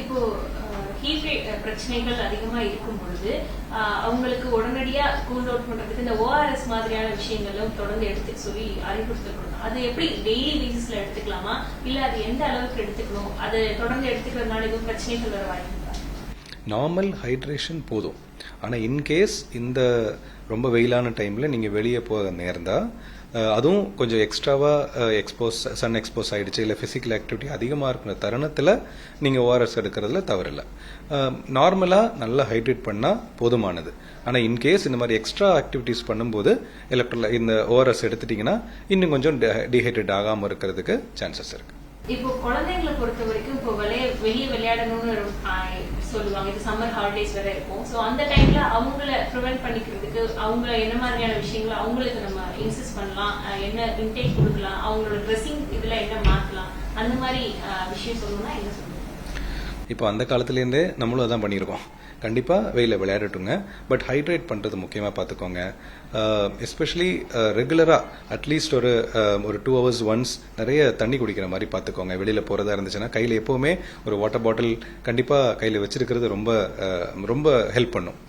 இப்போ ஹீட் பிரச்சனைகள் அதிகமா இருக்கும் பொழுது அவங்களுக்கு உடனடியா கூல் அவுட் பண்றதுக்கு இந்த ORS மாதிரியான விஷயங்களும் தொடர்ந்து எடுத்துக்க சொல்லி அறிவுறுத்தப்படும். அது எப்படி டெய்லி பேசிஸ்ல எடுத்துக்கலாமா, இல்ல அது எந்த அளவுக்கு எடுத்துக்கணும், அது தொடர்ந்து எடுத்துக்கிறதுனால எதுவும் பிரச்சனைகள் வர வாய்ப்பு? நார்மல் ஹைட்ரேஷன் போதும். ஆனால் இன்கேஸ் இந்த ரொம்ப வெயிலான டைமில் நீங்கள் வெளியே போக நேர்ந்தா அதுவும் கொஞ்சம் எக்ஸ்ட்ராவாக சன் எக்ஸ்போஸ் ஆகிடுச்சு, இல்லை ஃபிசிக்கல் ஆக்டிவிட்டி அதிகமாக இருக்கிற தருணத்தில் நீங்கள் ORS எடுக்கிறதுல தவறில்லை. நார்மலாக நல்லா ஹைட்ரேட் பண்ணால் போதுமானது. ஆனால் இன்கேஸ் இந்த மாதிரி எக்ஸ்ட்ரா ஆக்டிவிட்டிஸ் பண்ணும்போது இந்த ORS எடுத்துட்டிங்கன்னா இன்னும் கொஞ்சம் டீஹைட்ரேட் ஆகாமல் இருக்கிறதுக்கு சான்சஸ் இருக்குது. இப்போ குழந்தைங்களை பொறுத்த வரைக்கும் இப்போ வெளியே விளையாடணும்னு சொல்லுவாங்க. இது சம்மர் ஹாலிடேஸ் வேற இருக்கும். ஸோ அந்த டைம்ல அவங்கள ப்ரிவென்ட் பண்ணிக்கிறதுக்கு அவங்க என்ன மாதிரியான விஷயங்களை அவங்களுக்கு நம்ம இன்சிஸ்ட் பண்ணலாம், என்ன இன்டேக் கொடுக்கலாம், அவங்களோட ட்ரெஸ்ஸிங் இதுல என்ன மாற்றலாம், அந்த மாதிரி விஷயம் சொல்லணும்னா என்ன சொல்லுங்க? இப்போ அந்த காலத்துலேருந்தே நம்மளும் அதான் பண்ணியிருக்கோம். கண்டிப்பாக வெயிலில் விளையாடட்டுங்க, பட் ஹைட்ரேட் பண்ணுறது முக்கியமாக பார்த்துக்கோங்க. எஸ்பெஷலி ரெகுலராக அட்லீஸ்ட் ஒரு 2 hours ஒன்ஸ் நிறைய தண்ணி குடிக்கிற மாதிரி பார்த்துக்கோங்க. வெளியில் போகிறதா இருந்துச்சுன்னா கையில் எப்போவுமே ஒரு வாட்டர் பாட்டில் கண்டிப்பாக கையில் வச்சிருக்கிறது ரொம்ப ரொம்ப ஹெல்ப் பண்ணும்.